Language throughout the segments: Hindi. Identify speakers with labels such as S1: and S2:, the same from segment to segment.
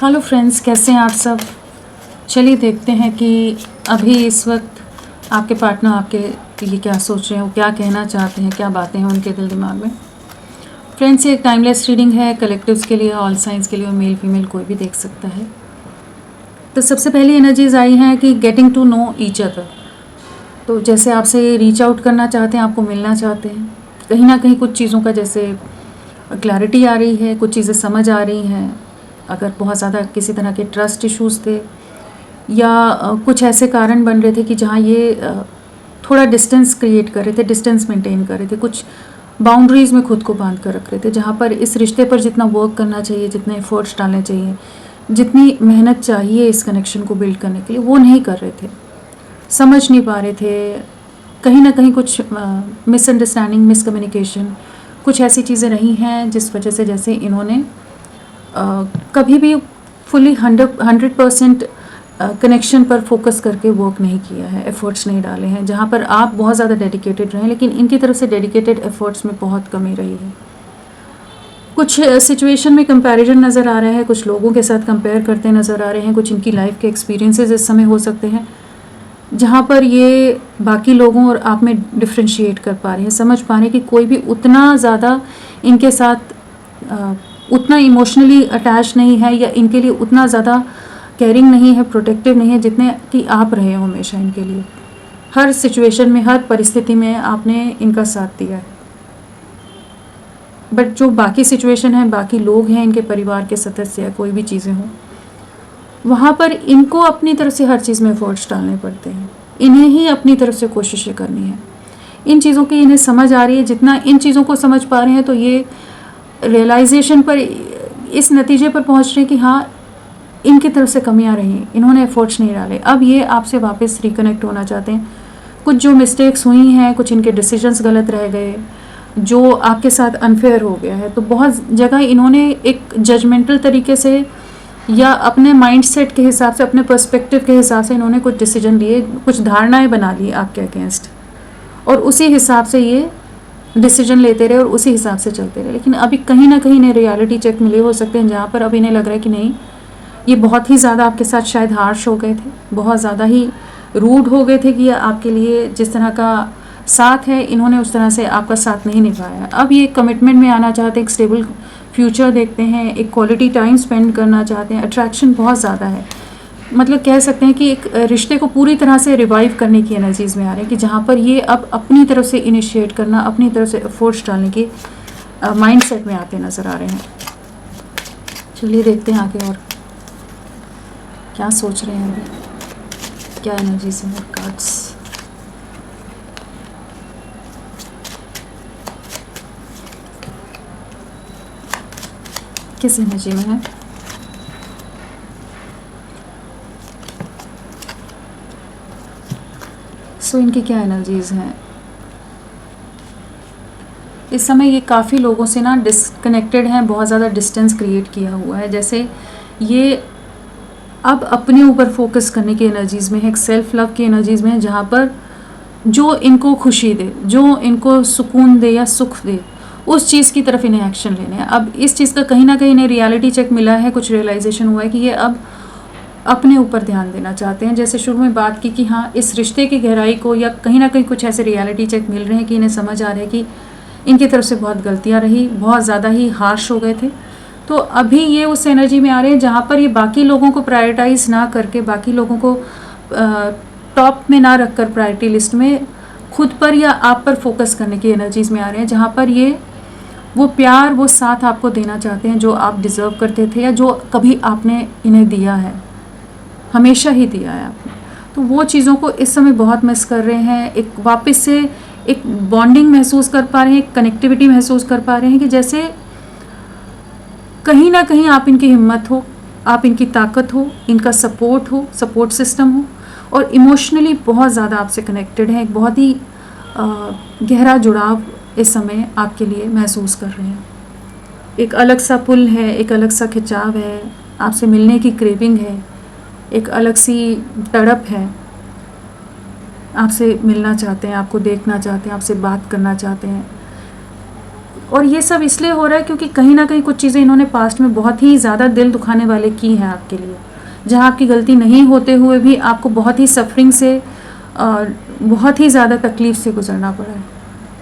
S1: हेलो फ्रेंड्स, कैसे हैं आप सब। चलिए देखते हैं कि अभी इस वक्त आपके पार्टनर आपके लिए क्या सोच रहे हैं, वो क्या कहना चाहते हैं, क्या बातें हैं उनके दिल दिमाग में। फ्रेंड्स, ये एक टाइमलेस रीडिंग है, कलेक्टिव्स के लिए, ऑल साइंस के लिए, और मेल फीमेल कोई भी देख सकता है। तो सबसे पहली एनर्जीज आई हैं कि getting to know each other. तो जैसे आपसे रीच आउट करना चाहते हैं, आपको मिलना चाहते हैं, कहीं ना कहीं कुछ चीज़ों का जैसे क्लैरिटी आ रही है, कुछ चीज़ें समझ आ रही हैं। अगर बहुत ज़्यादा किसी तरह के ट्रस्ट इश्यूज़ थे या कुछ ऐसे कारण बन रहे थे कि जहाँ ये थोड़ा डिस्टेंस क्रिएट कर रहे थे, डिस्टेंस मेंटेन कर रहे थे, कुछ बाउंड्रीज़ में खुद को बांध कर रख रहे थे, जहाँ पर इस रिश्ते पर जितना वर्क करना चाहिए, जितने एफर्ट्स डालने चाहिए, जितनी मेहनत चाहिए इस कनेक्शन को बिल्ड करने के लिए, वो नहीं कर रहे थे, समझ नहीं पा रहे थे। कहीं ना कहीं कुछ मिसअंडरस्टैंडिंग, मिसकम्युनिकेशन, कुछ ऐसी चीज़ें रही हैं जिस वजह से जैसे इन्होंने कभी भी फुली 100% कनेक्शन पर फोकस करके वर्क नहीं किया है, एफर्ट्स नहीं डाले हैं। जहाँ पर आप बहुत ज़्यादा डेडिकेटेड रहे, लेकिन इनकी तरफ से डेडिकेटेड एफर्ट्स में बहुत कमी रही है। कुछ सिचुएशन में कंपैरिजन नज़र आ रहा है, कुछ लोगों के साथ कंपेयर करते नज़र आ रहे हैं, कुछ इनकी लाइफ के एक्सपीरियंसेस इस समय हो सकते हैं जहाँ पर ये बाकी लोगों और आप में डिफ्रेंशिएट कर पा रहे हैं, समझ पा रहे हैं कि कोई भी उतना ज़्यादा इनके साथ उतना इमोशनली अटैच नहीं है या इनके लिए उतना ज़्यादा केयरिंग नहीं है, प्रोटेक्टिव नहीं है, जितने कि आप रहे हो हमेशा इनके लिए। हर सिचुएशन में, हर परिस्थिति में आपने इनका साथ दिया है। बट जो बाकी सिचुएशन है, बाकी लोग हैं, इनके परिवार के सदस्य या कोई भी चीज़ें हों, वहाँ पर इनको अपनी तरफ से हर चीज़ में एफर्ट्स डालने पड़ते हैं, इन्हें ही अपनी तरफ से कोशिशें करनी है। इन चीज़ों की इन्हें समझ आ रही है, जितना इन चीज़ों को समझ पा रहे हैं तो ये रियलाइजेशन पर, इस नतीजे पर पहुँच रहे हैं कि हाँ, इनकी तरफ से कमियां रही, इन्होंने एफर्ट्स नहीं डाले। अब ये आपसे वापस रिकनेक्ट होना चाहते हैं। कुछ जो मिस्टेक्स हुई हैं, कुछ इनके डिसीजंस गलत रह गए, जो आपके साथ अनफेयर हो गया है, तो बहुत जगह इन्होंने एक जजमेंटल तरीके से या अपने माइंडसेट के हिसाब से, अपने पर्सपेक्टिव के हिसाब से इन्होंने कुछ डिसीजन लिए, कुछ धारणाएं बना ली आपके अगेंस्ट, और उसी हिसाब से ये डिसीजन लेते रहे और उसी हिसाब से चलते रहे। लेकिन अभी कहीं ना कहीं इन्हें रियलिटी चेक मिले हो सकते हैं, जहाँ पर अब इन्हें लग रहा है कि नहीं, ये बहुत ही ज़्यादा आपके साथ शायद हार्श हो गए थे, बहुत ज़्यादा ही रूड हो गए थे कि आपके लिए जिस तरह का साथ है, इन्होंने उस तरह से आपका साथ नहीं निभाया। अब ये कमिटमेंट में आना चाहते हैं, एक स्टेबल फ्यूचर देखते हैं, एक क्वालिटी टाइम स्पेंड करना चाहते हैं। अट्रैक्शन बहुत ज़्यादा है, मतलब कह सकते हैं कि एक रिश्ते को पूरी तरह से रिवाइव करने की एनर्जीज़ में आ रहे हैं कि जहाँ पर ये अब अपनी तरफ से इनिशिएट करना, अपनी तरफ से एफर्ट्स डालने के माइंडसेट में आते नज़र आ रहे हैं। चलिए देखते हैं आगे और क्या सोच रहे हैं अभी, क्या एनर्जीज हैं कार्ड्स। किस एनर्जी में है। सो इनकी क्या एनर्जीज हैं इस समय। ये काफ़ी लोगों से ना डिस्कनेक्टेड हैं, बहुत ज़्यादा डिस्टेंस क्रिएट किया हुआ है, जैसे ये अब अपने ऊपर फोकस करने की एनर्जीज़ में है, एक सेल्फ लव की एनर्जीज़ में है, जहाँ पर जो इनको खुशी दे, जो इनको सुकून दे या सुख दे, उस चीज़ की तरफ इन्हें एक्शन लेने हैं। अब इस चीज़ का कहीं ना कहीं इन्हें रियलिटी चेक मिला है, कुछ रियलाइजेशन हुआ है कि ये अब अपने ऊपर ध्यान देना चाहते हैं। जैसे शुरू में बात की कि हाँ, इस रिश्ते की गहराई को, या कहीं ना कहीं कुछ ऐसे रियलिटी चेक मिल रहे हैं कि इन्हें समझ आ रहा है कि इनकी तरफ से बहुत गलतियाँ रही, बहुत ज़्यादा ही हार्श हो गए थे। तो अभी ये उस एनर्जी में आ रहे हैं जहाँ पर ये बाकी लोगों को प्रायोरिटाइज ना करके, बाकी लोगों को टॉप में ना रखकर प्रायोरिटी लिस्ट में, खुद पर या आप पर फोकस करने की एनर्जीज में आ रहे हैं, जहाँ पर ये वो प्यार, वो साथ आपको देना चाहते हैं जो आप डिज़र्व करते थे, या जो कभी आपने इन्हें दिया है, हमेशा ही दिया है आपने। तो वो चीज़ों को इस समय बहुत मिस कर रहे हैं। एक वापस से एक बॉन्डिंग महसूस कर पा रहे हैं, एक कनेक्टिविटी महसूस कर पा रहे हैं कि जैसे कहीं ना कहीं आप इनकी हिम्मत हो, आप इनकी ताकत हो, इनका सपोर्ट हो, सपोर्ट सिस्टम हो, और इमोशनली बहुत ज़्यादा आपसे कनेक्टेड है। एक बहुत ही गहरा जुड़ाव इस समय आपके लिए महसूस कर रहे हैं। एक अलग सा पुल है, एक अलग सा खिंचाव है, आपसे मिलने की क्रेविंग है, एक अलग सी तड़प है, आपसे मिलना चाहते हैं, आपको देखना चाहते हैं, आपसे बात करना चाहते हैं। और ये सब इसलिए हो रहा है क्योंकि कहीं ना कहीं कुछ चीज़ें इन्होंने पास्ट में बहुत ही ज़्यादा दिल दुखाने वाले की हैं आपके लिए, जहाँ आपकी गलती नहीं होते हुए भी आपको बहुत ही सफरिंग से बहुत ही ज़्यादा तकलीफ़ से गुजरना पड़ा है।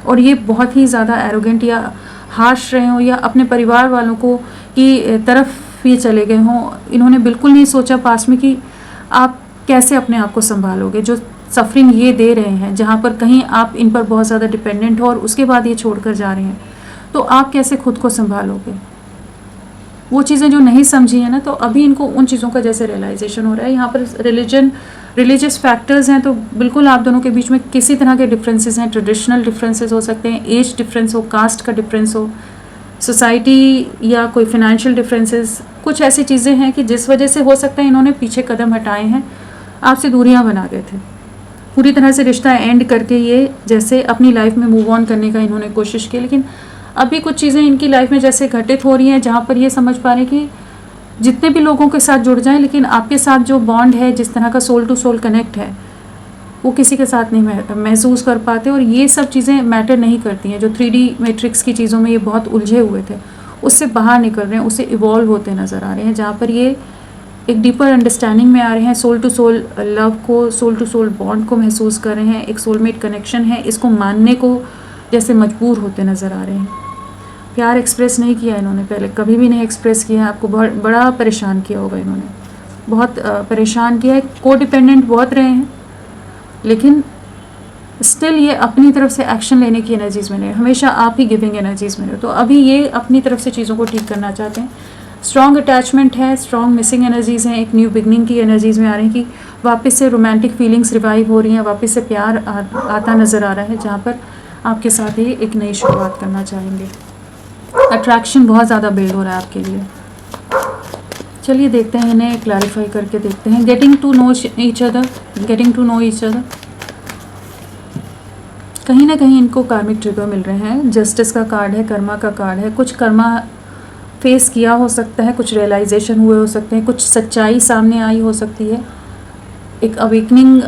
S1: और ये बहुत ही ज़्यादा एरोगेंट या हार्श रहे हों या अपने परिवार वालों को की तरफ ये चले गए हों। इन्होंने बिल्कुल नहीं सोचा पास्ट में कि आप कैसे अपने आप को संभालोगे, जो सफरिंग ये दे रहे हैं, जहाँ पर कहीं आप इन पर बहुत ज़्यादा डिपेंडेंट हो और उसके बाद ये छोड़कर जा रहे हैं, तो आप कैसे खुद को संभालोगे। वो चीज़ें जो नहीं समझी है ना, तो अभी इनको उन चीज़ों का जैसे रियलाइजेशन हो रहा है। यहाँ पर रिलीजियस फैक्टर्स हैं, तो बिल्कुल आप दोनों के बीच में किसी तरह के डिफरेंसेस हैं। ट्रेडिशनल डिफरेंसेस हो सकते हैं, एज डिफरेंस हो, कास्ट का डिफरेंस हो, सोसाइटी या कोई फिनेंशियल डिफरेंसेस, कुछ ऐसी चीज़ें हैं कि जिस वजह से हो सकता है इन्होंने पीछे कदम हटाए हैं, आपसे दूरियां बना गए थे। पूरी तरह से रिश्ता एंड करके ये जैसे अपनी लाइफ में मूव ऑन करने का इन्होंने कोशिश की, लेकिन अभी कुछ चीज़ें इनकी लाइफ में जैसे घटित हो रही हैं, जहाँ पर ये समझ पा रहे हैं कि जितने भी लोगों के साथ जुड़ जाएं, लेकिन आपके साथ जो बॉन्ड है, जिस तरह का सोल टू सोल कनेक्ट है, वो किसी के साथ नहीं महसूस कर पाते। और ये सब चीज़ें मैटर नहीं करती हैं। जो 3D मैट्रिक्स की चीज़ों में ये बहुत उलझे हुए थे, उससे बाहर निकल रहे हैं, उससे इवॉल्व होते नज़र आ रहे हैं, जहाँ पर ये एक डीपर अंडरस्टैंडिंग में आ रहे हैं, सोल टू सोल लव को, सोल टू सोल बॉन्ड को महसूस कर रहे हैं, एक सोलमेट कनेक्शन है, इसको मानने को जैसे मजबूर होते नज़र आ रहे हैं। प्यार एक्सप्रेस नहीं किया इन्होंने, पहले कभी भी नहीं एक्सप्रेस किया। आपको बहुत बड़ा परेशान किया होगा इन्होंने, बहुत परेशान किया है। को डिपेंडेंट बहुत रहे हैं, लेकिन स्टिल ये अपनी तरफ से एक्शन लेने की एनर्जीज़ में नहीं, हमेशा आप ही गिविंग एनर्जीज़ में रहे। तो अभी ये अपनी तरफ से चीज़ों को ठीक करना चाहते हैं। स्ट्रॉन्ग अटैचमेंट है, स्ट्रॉन्ग मिसिंग एनर्जीज़ हैं, एक न्यू बिगनिंग की एनर्जीज़ में आ रही हैं कि वापस से रोमांटिक फीलिंग्स रिवाइव हो रही हैं, वापस से प्यार आता नज़र आ रहा है, जहाँ पर आपके साथ ही एक नई शुरुआत करना चाहेंगे। अट्रैक्शन बहुत ज़्यादा बिल्ड हो रहा है आपके लिए। चलिए देखते हैं, इन्हें क्लैरिफाई करके देखते हैं। Getting to know each other, getting to know each other, कहीं ना कहीं इनको कार्मिक ट्रिगर मिल रहे हैं। जस्टिस का कार्ड है, कर्मा का कार्ड है। कुछ कर्मा फेस किया हो सकता है, कुछ रियलाइजेशन हुए हो सकते हैं, कुछ सच्चाई सामने आई हो सकती है, एक अवेकनिंग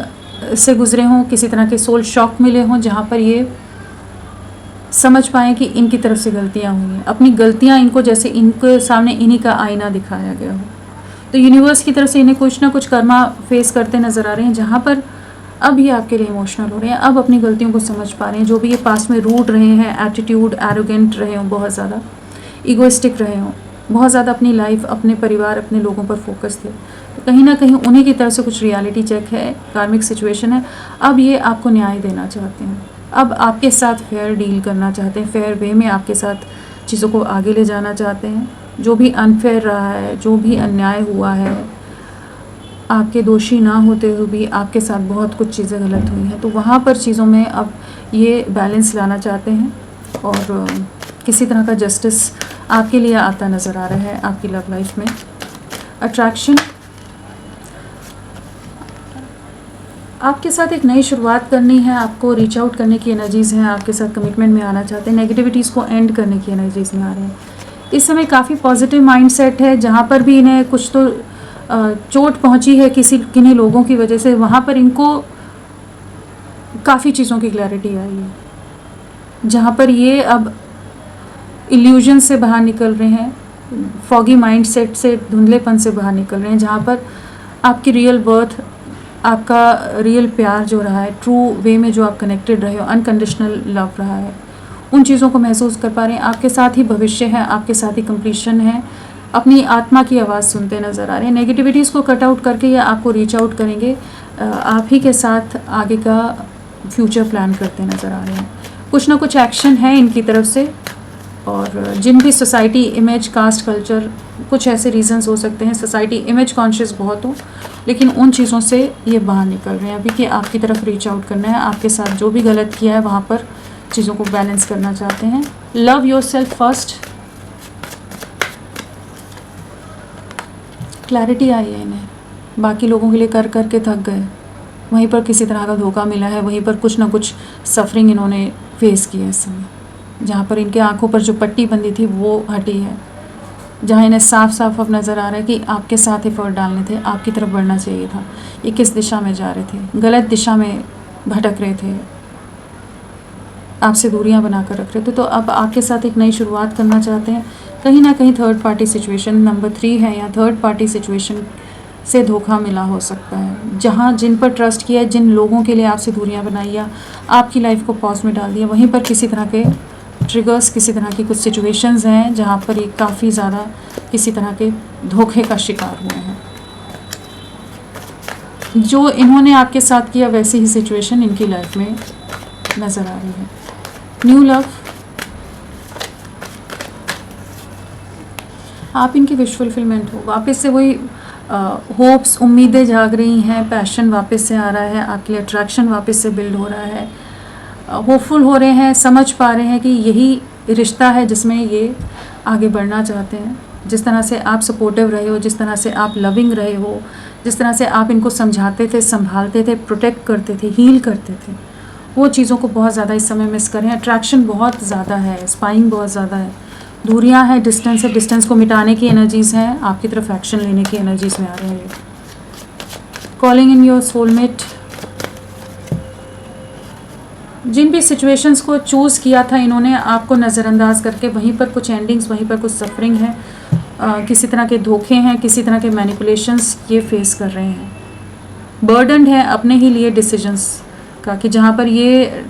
S1: से गुजरे हों, किसी तरह के सोल शॉक मिले हों, जहाँ पर ये समझ पाएँ कि इनकी तरफ से गलतियाँ हुई हैं। अपनी गलतियाँ इनको जैसे इनके सामने इन्हीं का आईना दिखाया गया हो। तो यूनिवर्स की तरफ से इन्हें कुछ ना कुछ कर्मा फेस करते नज़र आ रहे हैं, जहाँ पर अब ये आपके लिए इमोशनल हो रहे हैं, अब अपनी गलतियों को समझ पा रहे हैं। जो भी ये पास्ट में रूड रहे हैं, एटीट्यूड, एरोगेंट रहे हों, बहुत ज़्यादा ईगोइस्टिक रहे हों, बहुत ज़्यादा अपनी लाइफ, अपने परिवार, अपने लोगों पर फोकस थे, तो कहीं ना कहीं उन्हीं की तरफ से कुछ रियलिटी चेक है, कार्मिक सिचुएशन है। अब ये आपको न्याय देना चाहते हैं, अब आपके साथ फेयर डील करना चाहते हैं, फेयर वे में आपके साथ चीज़ों को आगे ले जाना चाहते हैं। जो भी अनफेयर रहा है, जो भी अन्याय हुआ है, आपके दोषी ना होते हुए भी आपके साथ बहुत कुछ चीज़ें गलत हुई हैं, तो वहाँ पर चीज़ों में अब ये बैलेंस लाना चाहते हैं और किसी तरह का जस्टिस आपके लिए आता नज़र आ रहा है आपकी लव लाइफ में। अट्रैक्शन, आपके साथ एक नई शुरुआत करनी है, आपको रीच आउट करने की एनर्जीज़ हैं, आपके साथ कमिटमेंट में आना चाहते हैं, नेगेटिविटीज़ को एंड करने की एनर्जीज़ में आ रहे हैं। इस समय काफ़ी पॉजिटिव माइंडसेट है, जहाँ पर भी इन्हें कुछ तो चोट पहुंची है किन्हीं लोगों की वजह से, वहाँ पर इनको काफ़ी चीज़ों की क्लैरिटी आई है, जहाँ पर ये अब इल्यूजन से बाहर निकल रहे हैं, फॉगी माइंडसेट से, धुंधलेपन से बाहर निकल रहे हैं, जहाँ पर आपकी रियल बर्थ, आपका रियल प्यार जो रहा है, ट्रू वे में जो आप कनेक्टेड रहे हो, अनकंडीशनल लव रहा है, उन चीज़ों को महसूस कर पा रहे हैं। आपके साथ ही भविष्य है, आपके साथ ही कंप्लीशन है, अपनी आत्मा की आवाज़ सुनते नज़र आ रहे हैं। नेगेटिविटीज़ को कट आउट करके ये आपको रीच आउट करेंगे, आप ही के साथ आगे का फ्यूचर प्लान करते नज़र आ रहे हैं। कुछ ना कुछ एक्शन है इनकी तरफ से, और जिन भी सोसाइटी इमेज, कास्ट, कल्चर, कुछ ऐसे रीजंस हो सकते हैं, सोसाइटी इमेज कॉन्शियस बहुत हो, लेकिन उन चीज़ों से ये बाहर निकल रहे हैं अभी कि आपकी तरफ रीच आउट करना है, आपके साथ जो भी गलत किया है वहाँ पर चीज़ों को बैलेंस करना चाहते हैं। लव योरसेल्फ फर्स्ट, क्लैरिटी आई है इन्हें, बाकी लोगों के लिए कर कर के थक गए, वहीं पर किसी तरह का धोखा मिला है, वहीं पर कुछ ना कुछ सफरिंग इन्होंने फेस की है इस समय, जहाँ पर इनके आंखों पर जो पट्टी बंदी थी वो हटी है, जहाँ इन्हें साफ साफ अब नज़र आ रहा है कि आपके साथ एफर्ट डालने थे, आपकी तरफ बढ़ना चाहिए था। ये किस दिशा में जा रहे थे, गलत दिशा में भटक रहे थे। आपसे दूरियां बनाकर रख रहे थे, तो अब आपके साथ एक नई शुरुआत करना चाहते हैं। कहीं ना कहीं थर्ड पार्टी सिचुएशन नंबर 3 है, या थर्ड पार्टी सिचुएशन से धोखा मिला हो सकता है। जहाँ जिन पर ट्रस्ट किया है, जिन लोगों के लिए आपसे दूरियां बनाई या आपकी लाइफ को पॉज में डाल दिया, वहीं पर किसी तरह के ट्रिगर्स, किसी तरह की कुछ सिचुएशंस हैं जहाँ पर ये काफ़ी ज़्यादा किसी तरह के धोखे का शिकार हुए हैं। जो इन्होंने आपके साथ किया वैसी ही सिचुएशन इनकी लाइफ में नज़र आ रही है। न्यू लव, आप इनकी विश फुलफिलमेंट हो, वापस से वही होप्स, उम्मीदें जाग रही हैं, पैशन वापस से आ रहा है, आपके लिए अट्रैक्शन वापस से बिल्ड हो रहा है, होपफुल हो रहे हैं, समझ पा रहे हैं कि यही रिश्ता है जिसमें ये आगे बढ़ना चाहते हैं। जिस तरह से आप सपोर्टिव रहे हो, जिस तरह से आप लविंग रहे हो, जिस तरह से आप इनको समझाते थे, संभालते थे, प्रोटेक्ट करते थे, हील करते थे, वो चीज़ों को बहुत ज़्यादा इस समय मिस करें। अट्रैक्शन बहुत ज़्यादा है, स्पाइंग बहुत ज़्यादा है, दूरियां हैं, डिस्टेंस है, डिस्टेंस को मिटाने की एनर्जीज़ हैं, आपकी तरफ एक्शन लेने की एनर्जीज़ में आ रहे हैं। कॉलिंग इन योर सोलमेट, जिन भी सिचुएशंस को चूज़ किया था इन्होंने आपको नज़रअंदाज करके, वहीं पर कुछ एंडिंग्स, वहीं पर कुछ सफरिंग है, किसी तरह के धोखे हैं, किसी तरह के मैनिपुलेशंस ये फेस कर रहे हैं। बर्डन है अपने ही लिए डिसीजंस का, कि जहाँ पर ये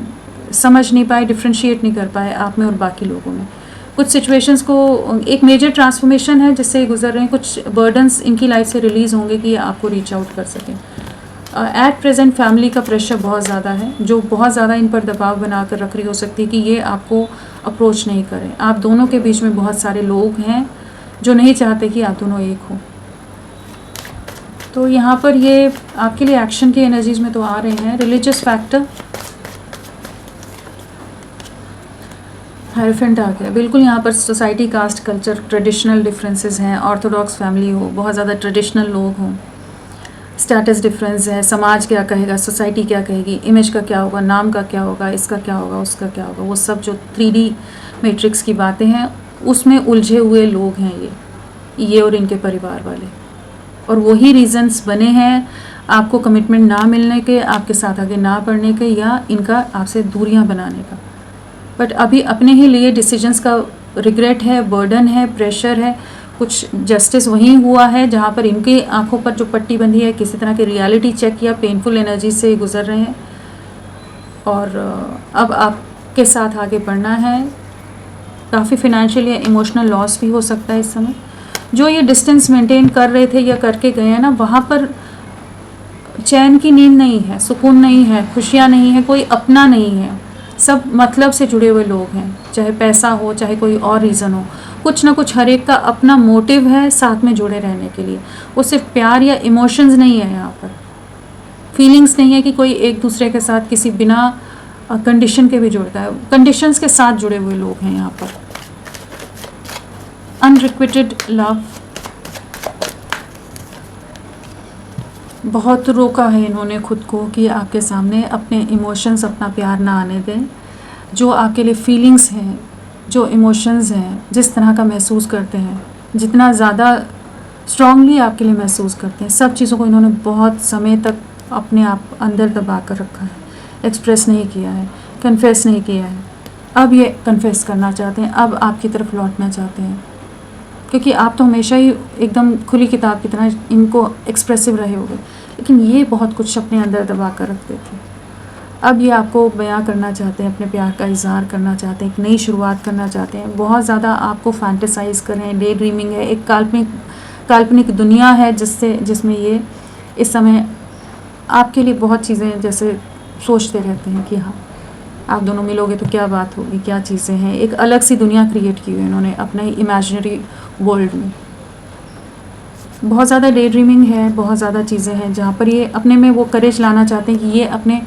S1: समझ नहीं पाए, डिफ्रेंशिएट नहीं कर पाए आप में और बाकी लोगों में। कुछ सिचुएशंस को एक मेजर ट्रांसफॉर्मेशन है जिससे गुजर रहे हैं, कुछ बर्डन्स इनकी लाइफ से रिलीज़ होंगे कि ये आपको रीच आउट कर सकें। एट प्रेजेंट फैमिली का प्रेशर बहुत ज़्यादा है, जो बहुत ज़्यादा इन पर दबाव बनाकर रख रही हो सकती है कि ये आपको अप्रोच नहीं करें। आप दोनों के बीच में बहुत सारे लोग हैं जो नहीं चाहते कि आप दोनों एक हो। तो यहाँ पर ये आपके लिए एक्शन की एनर्जीज में तो आ रहे हैं। रिलीजियस फैक्टर, हायरफेंट आ गया, बिल्कुल यहाँ पर society, caste, culture, traditional differences हैं, ऑर्थोडॉक्स फैमिली हो, बहुत ज़्यादा ट्रेडिशनल लोग हों, स्टेटस डिफरेंस है, समाज क्या कहेगा, सोसाइटी क्या कहेगी, इमेज का क्या होगा, नाम का क्या होगा, इसका क्या होगा, उसका क्या होगा, वो सब जो 3D मैट्रिक्स की बातें हैं उसमें उलझे हुए लोग हैं ये और इनके परिवार वाले। और वही रीजंस बने हैं आपको कमिटमेंट ना मिलने के, आपके साथ आगे ना बढ़ने के, या इनका आपसे दूरियां बनाने का। बट अभी अपने ही लिए डिसीजंस का रिग्रेट है, बर्डन है, प्रेशर है, कुछ जस्टिस वहीं हुआ है जहाँ पर इनकी आंखों पर जो पट्टी बंधी है, किसी तरह की रियलिटी चेक या पेनफुल एनर्जी से गुजर रहे हैं। और अब आपके साथ आगे बढ़ना है। काफ़ी फिनेंशियल या इमोशनल लॉस भी हो सकता है इस समय। जो ये डिस्टेंस मेंटेन कर रहे थे या करके गए हैं ना, वहाँ पर चैन की नींद नहीं है, सुकून नहीं है, खुशियाँ नहीं है, कोई अपना नहीं है। सब मतलब से जुड़े हुए लोग हैं, चाहे पैसा हो, चाहे कोई और रीज़न हो, कुछ ना कुछ हर एक का अपना मोटिव है साथ में जुड़े रहने के लिए। वो सिर्फ प्यार या इमोशंस नहीं है, यहाँ पर फीलिंग्स नहीं है कि कोई एक दूसरे के साथ किसी बिना कंडीशन के भी जुड़ता है। कंडीशंस के साथ जुड़े हुए लोग हैं यहाँ पर। अनरिक्विटेड लव, बहुत रोका है इन्होंने खुद को कि आपके सामने अपने इमोशंस, अपना प्यार ना आने दें। जो आपके लिए फीलिंग्स हैं, जो इमोशंस हैं, जिस तरह का महसूस करते हैं, जितना ज़्यादा स्ट्रांगली आपके लिए महसूस करते हैं, सब चीज़ों को इन्होंने बहुत समय तक अपने आप अंदर दबा कर रखा है, एक्सप्रेस नहीं किया है, कन्फेस नहीं किया है। अब ये कन्फेस करना चाहते हैं, अब आपकी तरफ लौटना चाहते हैं, क्योंकि आप तो हमेशा ही एकदम खुली किताब की तरह इनको एक्सप्रेसिव रहे होगे, लेकिन ये बहुत कुछ अपने अंदर दबा कर रखते थे। अब ये आपको बयां करना चाहते हैं, अपने प्यार का इजहार करना चाहते हैं, एक नई शुरुआत करना चाहते हैं। बहुत ज़्यादा आपको फैंटेसाइज कर रहे हैं, डे ड्रीमिंग है, एक काल्पनिक दुनिया है जिसमें ये इस समय आपके लिए बहुत चीज़ें जैसे सोचते रहते हैं कि हाँ आप दोनों मिलोगे तो क्या बात होगी, क्या चीज़ें हैं। एक अलग सी दुनिया क्रिएट की हुई है इन्होंने अपने इमेजिनरी वर्ल्ड में। बहुत ज़्यादा डे ड्रीमिंग है, बहुत ज़्यादा चीज़ें हैं जहाँ पर ये अपने में वो करेज लाना चाहते हैं कि ये अपने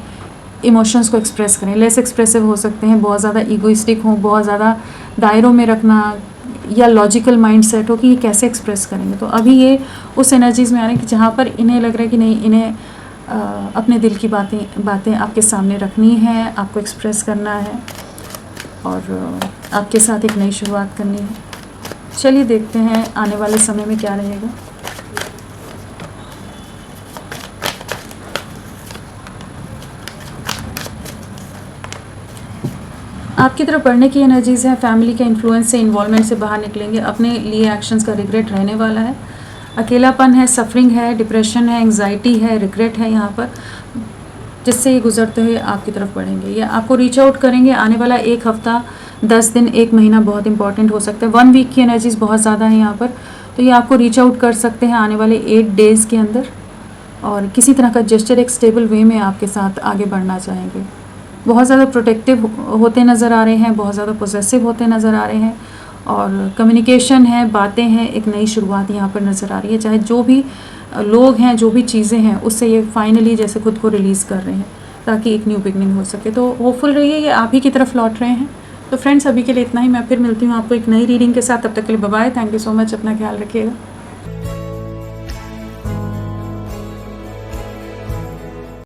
S1: इमोशंस को एक्सप्रेस करें। लेस एक्सप्रेसिव हो सकते हैं, बहुत ज़्यादा ईगोइस्टिक हो, बहुत ज़्यादा दायरों में रखना, या लॉजिकल माइंड सेट हो कि ये कैसे एक्सप्रेस करेंगे। तो अभी ये उस एनर्जीज़ में आ रहे हैं कि जहाँ पर इन्हें लग रहा है कि नहीं, इन्हें अपने दिल की बातें आपके सामने रखनी है, आपको एक्सप्रेस करना है और आपके साथ एक नई शुरुआत करनी है। चलिए देखते हैं आने वाले समय में क्या रहेगा। आपकी तरफ बढ़ने की एनर्जीज़ है, फैमिली के इन्फ्लुएंस से, इन्वॉल्वमेंट से बाहर निकलेंगे, अपने लिए एक्शंस का रिग्रेट रहने वाला है, अकेलापन है, सफरिंग है, डिप्रेशन है, एंग्जाइटी है, रिग्रेट है यहाँ पर, जिससे ये गुजरते हुए आपकी तरफ बढ़ेंगे। ये आपको रीच आउट करेंगे। आने वाला 1 हफ्ता, 10 दिन, 1 महीना बहुत इंपॉर्टेंट हो सकता है। 1 वीक की एनर्जीज़ बहुत ज़्यादा है यहाँ पर, तो ये आपको रीच आउट कर सकते हैं आने वाले 8 डेज़ के अंदर, और किसी तरह का जेस्चर एक स्टेबल वे में आपके साथ आगे बढ़ना चाहेंगे। बहुत ज़्यादा प्रोटेक्टिव होते नज़र आ रहे हैं, बहुत ज़्यादा पोजेसिव होते नज़र आ रहे हैं, और कम्युनिकेशन है, बातें हैं, एक नई शुरुआत यहाँ पर नज़र आ रही है। चाहे जो भी लोग हैं, जो भी चीज़ें हैं, उससे ये फाइनली जैसे खुद को रिलीज़ कर रहे हैं ताकि एक न्यू बिगनिंग हो सके। तो होपफुल रहिए, ये आप ही की तरफ लौट रहे हैं। तो फ्रेंड्स, अभी के लिए इतना ही। मैं फिर मिलती हूँ आपको एक नई रीडिंग के साथ। तब तक के लिए bye bye. Thank you so much. अपना ख्याल रखिएगा।